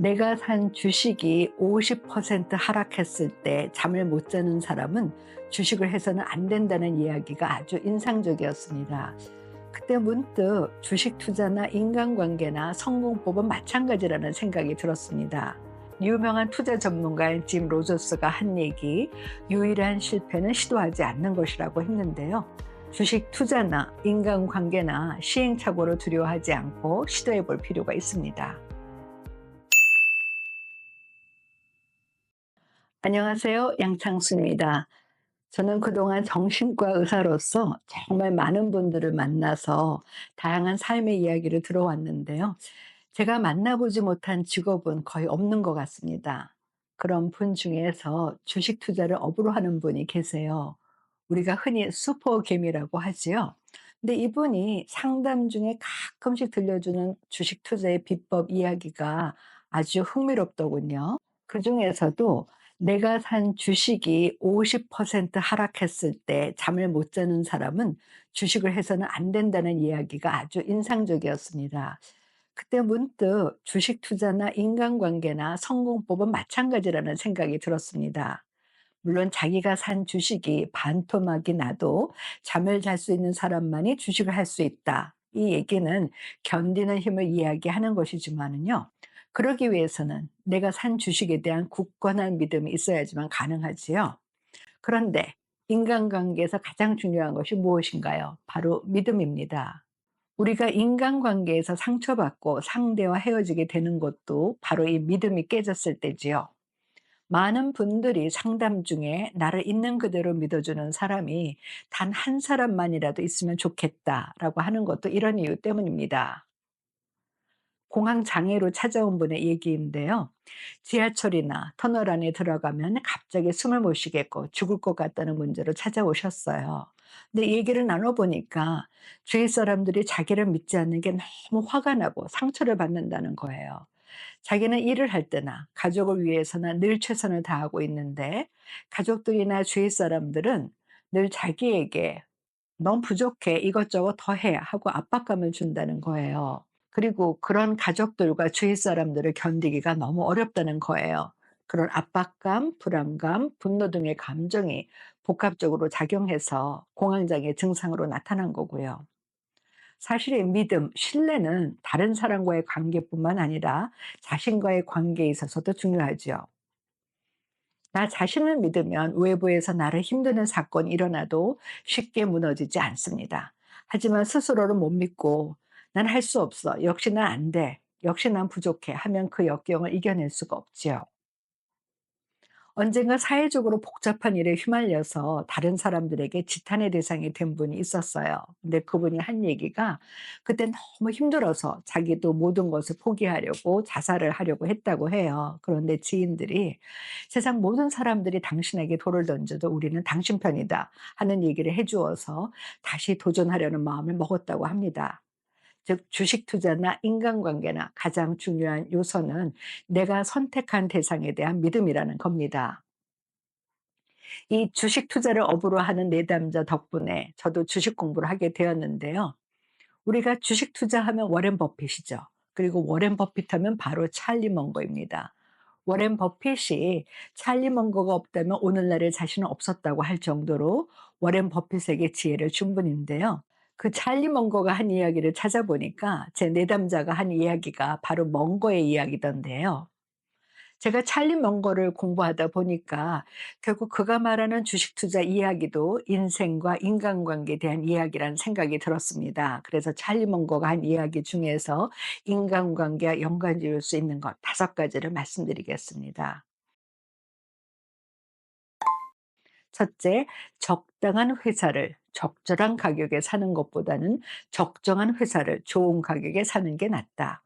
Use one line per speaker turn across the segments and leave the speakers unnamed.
내가 산 주식이 50% 하락했을 때 잠을 못 자는 사람은 주식을 해서는 안 된다는 이야기가 아주 인상적이었습니다. 그때 문득 주식 투자나 인간관계나 성공법은 마찬가지라는 생각이 들었습니다. 유명한 투자 전문가인 짐 로저스가 한 얘기, 유일한 실패는 시도하지 않는 것이라고 했는데요. 주식 투자나 인간관계나 시행착오를 두려워하지 않고 시도해 볼 필요가 있습니다. 안녕하세요. 양창수입니다. 저는 그동안 정신과 의사로서 정말 많은 분들을 만나서 다양한 삶의 이야기를 들어왔는데요. 제가 만나보지 못한 직업은 거의 없는 것 같습니다. 그런 분 중에서 주식 투자를 업으로 하는 분이 계세요. 우리가 흔히 슈퍼개미라고 하지요. 근데 이분이 상담 중에 가끔씩 들려주는 주식 투자의 비법 이야기가 아주 흥미롭더군요. 그중에서도 내가 산 주식이 50% 하락했을 때 잠을 못 자는 사람은 주식을 해서는 안 된다는 이야기가 아주 인상적이었습니다. 그때 문득 주식 투자나 인간관계나 성공법은 마찬가지라는 생각이 들었습니다. 물론 자기가 산 주식이 반토막이 나도 잠을 잘 수 있는 사람만이 주식을 할 수 있다. 이 얘기는 견디는 힘을 이야기하는 것이지만은요. 그러기 위해서는 내가 산 주식에 대한 굳건한 믿음이 있어야지만 가능하지요. 그런데 인간관계에서 가장 중요한 것이 무엇인가요? 바로 믿음입니다. 우리가 인간관계에서 상처받고 상대와 헤어지게 되는 것도 바로 이 믿음이 깨졌을 때지요. 많은 분들이 상담 중에 나를 있는 그대로 믿어주는 사람이 단 한 사람만이라도 있으면 좋겠다라고 하는 것도 이런 이유 때문입니다. 공황 장애로 찾아온 분의 얘기인데요. 지하철이나 터널 안에 들어가면 갑자기 숨을 못 쉬겠고 죽을 것 같다는 문제로 찾아오셨어요. 근데 얘기를 나눠보니까 주위 사람들이 자기를 믿지 않는 게 너무 화가 나고 상처를 받는다는 거예요. 자기는 일을 할 때나 가족을 위해서나 늘 최선을 다하고 있는데 가족들이나 주위 사람들은 늘 자기에게 "넌 부족해. 이것저것 더 해." 하고 압박감을 준다는 거예요. 그리고 그런 가족들과 주위 사람들을 견디기가 너무 어렵다는 거예요. 그런 압박감, 불안감, 분노 등의 감정이 복합적으로 작용해서 공황장애 증상으로 나타난 거고요. 사실 이 믿음, 신뢰는 다른 사람과의 관계뿐만 아니라 자신과의 관계에 있어서도 중요하죠. 나 자신을 믿으면 외부에서 나를 힘드는 사건이 일어나도 쉽게 무너지지 않습니다. 하지만 스스로를 못 믿고 난 할 수 없어. 역시 난 안 돼. 역시 난 부족해. 하면 그 역경을 이겨낼 수가 없지요. 언젠가 사회적으로 복잡한 일에 휘말려서 다른 사람들에게 지탄의 대상이 된 분이 있었어요. 근데 그분이 한 얘기가 그때 너무 힘들어서 자기도 모든 것을 포기하려고 자살을 하려고 했다고 해요. 그런데 지인들이 "세상 모든 사람들이 당신에게 돌을 던져도 우리는 당신 편이다." 하는 얘기를 해 주어서 다시 도전하려는 마음을 먹었다고 합니다. 즉 주식 투자나 인간관계나 가장 중요한 요소는 내가 선택한 대상에 대한 믿음이라는 겁니다. 이 주식 투자를 업으로 하는 내담자 덕분에 저도 주식 공부를 하게 되었는데요. 우리가 주식 투자하면 워렌 버핏이죠. 그리고 워렌 버핏 하면 바로 찰리 먼거입니다. 워렌 버핏이 찰리 먼거가 없다면 오늘날의 자신은 없었다고 할 정도로 워렌 버핏에게 지혜를 준 분인데요. 그 찰리 먼거가 한 이야기를 찾아보니까 제 내담자가 한 이야기가 바로 먼거의 이야기던데요. 제가 찰리 먼거를 공부하다 보니까 결국 그가 말하는 주식 투자 이야기도 인생과 인간관계에 대한 이야기라는 생각이 들었습니다. 그래서 찰리 먼거가 한 이야기 중에서 인간관계와 연관 지을 수 있는 것 5가지를 말씀드리겠습니다. 첫째, 적당한 회사를 적절한 가격에 사는 것보다는 적정한 회사를 좋은 가격에 사는 게 낫다.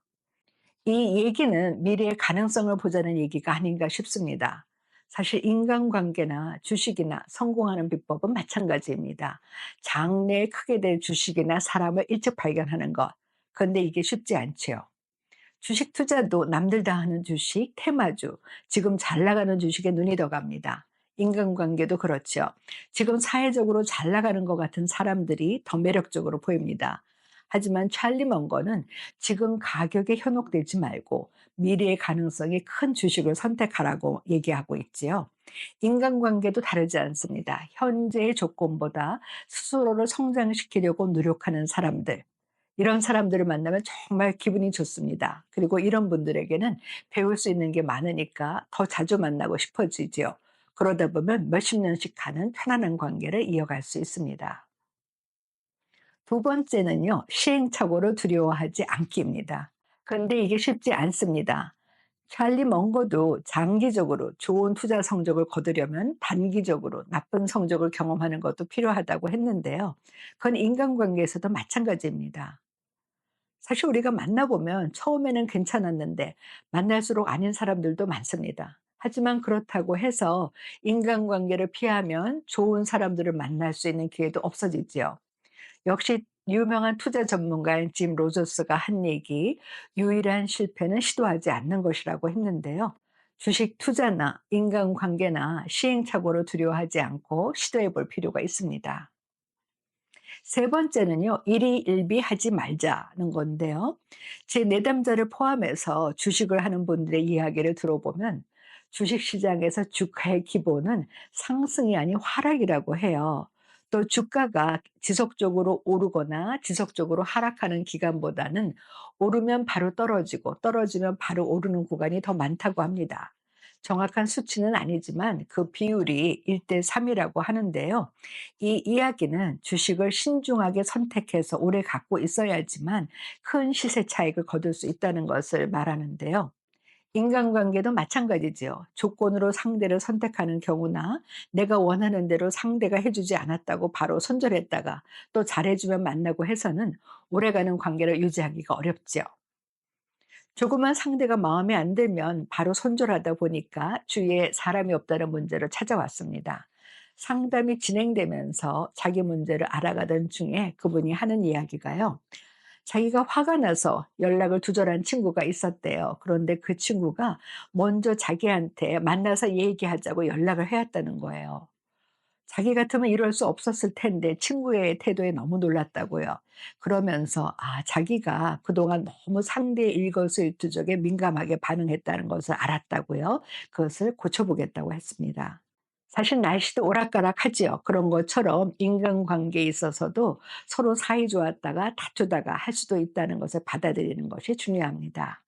이 얘기는 미래의 가능성을 보자는 얘기가 아닌가 싶습니다. 사실 인간관계나 주식이나 성공하는 비법은 마찬가지입니다. 장래에 크게 될 주식이나 사람을 일찍 발견하는 것. 그런데 이게 쉽지 않지요. 주식 투자도 남들 다 하는 주식, 테마주, 지금 잘 나가는 주식에 눈이 더 갑니다. 인간관계도 그렇죠. 지금 사회적으로 잘 나가는 것 같은 사람들이 더 매력적으로 보입니다. 하지만 찰리 먼거는 지금 가격에 현혹되지 말고 미래의 가능성이 큰 주식을 선택하라고 얘기하고 있지요. 인간관계도 다르지 않습니다. 현재의 조건보다 스스로를 성장시키려고 노력하는 사람들. 이런 사람들을 만나면 정말 기분이 좋습니다. 그리고 이런 분들에게는 배울 수 있는 게 많으니까 더 자주 만나고 싶어지지요. 그러다 보면 몇십 년씩 가는 편안한 관계를 이어갈 수 있습니다. 두 번째는요, 시행착오를 두려워하지 않기입니다. 그런데 이게 쉽지 않습니다. 찰리 먼거도 장기적으로 좋은 투자 성적을 거두려면 단기적으로 나쁜 성적을 경험하는 것도 필요하다고 했는데요. 그건 인간관계에서도 마찬가지입니다. 사실 우리가 만나보면 처음에는 괜찮았는데 만날수록 아닌 사람들도 많습니다. 하지만 그렇다고 해서 인간관계를 피하면 좋은 사람들을 만날 수 있는 기회도 없어지지요. 역시 유명한 투자 전문가인 짐 로저스가 한 얘기, 유일한 실패는 시도하지 않는 것이라고 했는데요. 주식 투자나 인간관계나 시행착오를 두려워하지 않고 시도해 볼 필요가 있습니다. 세 번째는요. 일희일비하지 말자는 건데요. 제 내담자를 포함해서 주식을 하는 분들의 이야기를 들어보면 주식 시장에서 주가의 기본은 상승이 아닌 하락이라고 해요. 또 주가가 지속적으로 오르거나 지속적으로 하락하는 기간보다는 오르면 바로 떨어지고 떨어지면 바로 오르는 구간이 더 많다고 합니다. 정확한 수치는 아니지만 그 비율이 1대 3이라고 하는데요. 이 이야기는 주식을 신중하게 선택해서 오래 갖고 있어야지만 큰 시세 차익을 거둘 수 있다는 것을 말하는데요. 인간관계도 마찬가지지요. 조건으로 상대를 선택하는 경우나 내가 원하는 대로 상대가 해주지 않았다고 바로 손절했다가 또 잘해주면 만나고 해서는 오래가는 관계를 유지하기가 어렵지요. 조그만 상대가 마음에 안 들면 바로 손절하다 보니까 주위에 사람이 없다는 문제로 찾아왔습니다. 상담이 진행되면서 자기 문제를 알아가던 중에 그분이 하는 이야기가요. 자기가 화가 나서 연락을 두절한 친구가 있었대요. 그런데 그 친구가 먼저 자기한테 만나서 얘기하자고 연락을 해왔다는 거예요. 자기 같으면 이럴 수 없었을 텐데 친구의 태도에 너무 놀랐다고요. 그러면서 자기가 그동안 너무 상대의 일거수일투족에 민감하게 반응했다는 것을 알았다고요. 그것을 고쳐보겠다고 했습니다. 사실 날씨도 오락가락하지요. 그런 것처럼 인간관계에 있어서도 서로 사이 좋았다가 다투다가 할 수도 있다는 것을 받아들이는 것이 중요합니다.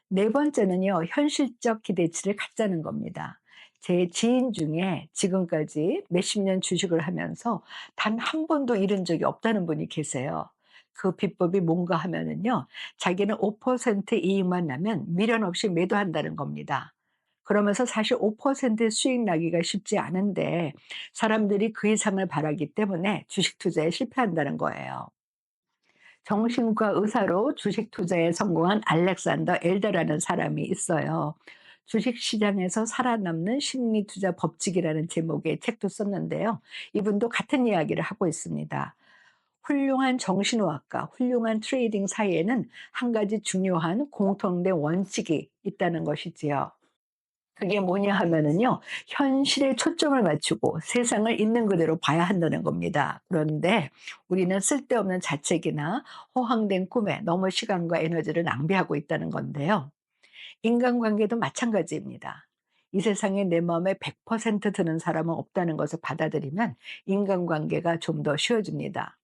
네 번째는요. 현실적 기대치를 갖자는 겁니다. 제 지인 중에 지금까지 몇십 년 주식을 하면서 단 한 번도 잃은 적이 없다는 분이 계세요. 그 비법이 뭔가 하면은요. 자기는 5% 이익만 나면 미련 없이 매도한다는 겁니다. 그러면서 사실 5% 수익 나기가 쉽지 않은데 사람들이 그 이상을 바라기 때문에 주식 투자에 실패한다는 거예요. 정신과 의사로 주식 투자에 성공한 알렉산더 엘더라는 사람이 있어요. 주식 시장에서 살아남는 심리 투자 법칙이라는 제목의 책도 썼는데요. 이분도 같은 이야기를 하고 있습니다. 훌륭한 정신의학과, 훌륭한 트레이딩 사이에는 한 가지 중요한 공통된 원칙이 있다는 것이지요. 그게 뭐냐 하면은요. 현실에 초점을 맞추고 세상을 있는 그대로 봐야 한다는 겁니다. 그런데 우리는 쓸데없는 자책이나 허황된 꿈에 너무 시간과 에너지를 낭비하고 있다는 건데요. 인간관계도 마찬가지입니다. 이 세상에 내 마음에 100% 드는 사람은 없다는 것을 받아들이면 인간관계가 좀 더 쉬워집니다.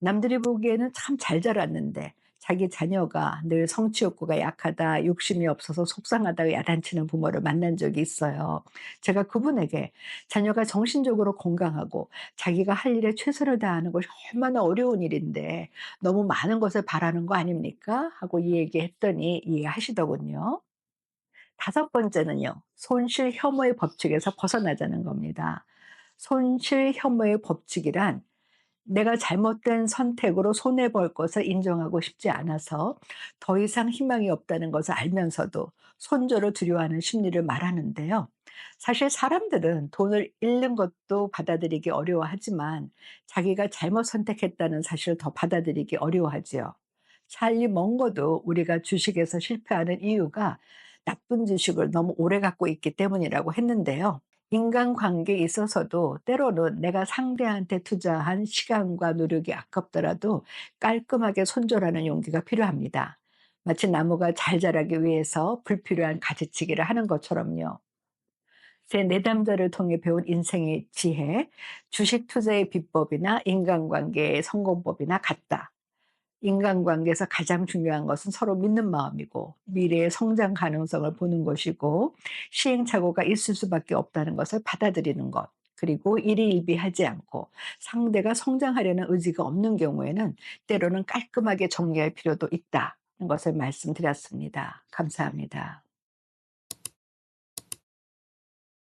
남들이 보기에는 참 잘 자랐는데 자기 자녀가 늘 성취 욕구가 약하다, 욕심이 없어서 속상하다고 야단치는 부모를 만난 적이 있어요. 제가 그분에게 자녀가 정신적으로 건강하고 자기가 할 일에 최선을 다하는 것이 얼마나 어려운 일인데 너무 많은 것을 바라는 거 아닙니까? 하고 이 얘기했더니 이해하시더군요. 다섯 번째는요. 손실 혐오의 법칙에서 벗어나자는 겁니다. 손실 혐오의 법칙이란 내가 잘못된 선택으로 손해 볼 것을 인정하고 싶지 않아서 더 이상 희망이 없다는 것을 알면서도 손절을 두려워하는 심리를 말하는데요. 사실 사람들은 돈을 잃는 것도 받아들이기 어려워하지만 자기가 잘못 선택했다는 사실을 더 받아들이기 어려워하지요. 찰리 먼거도 우리가 주식에서 실패하는 이유가 나쁜 주식을 너무 오래 갖고 있기 때문이라고 했는데요. 인간관계에 있어서도 때로는 내가 상대한테 투자한 시간과 노력이 아깝더라도 깔끔하게 손절하는 용기가 필요합니다. 마치 나무가 잘 자라기 위해서 불필요한 가지치기를 하는 것처럼요. 제 내담자를 통해 배운 인생의 지혜, 주식 투자의 비법이나 인간관계의 성공법이나 같다. 인간관계에서 가장 중요한 것은 서로 믿는 마음이고 미래의 성장 가능성을 보는 것이고 시행착오가 있을 수밖에 없다는 것을 받아들이는 것. 그리고 일희일비하지 않고 상대가 성장하려는 의지가 없는 경우에는 때로는 깔끔하게 정리할 필요도 있다는 것을 말씀드렸습니다. 감사합니다.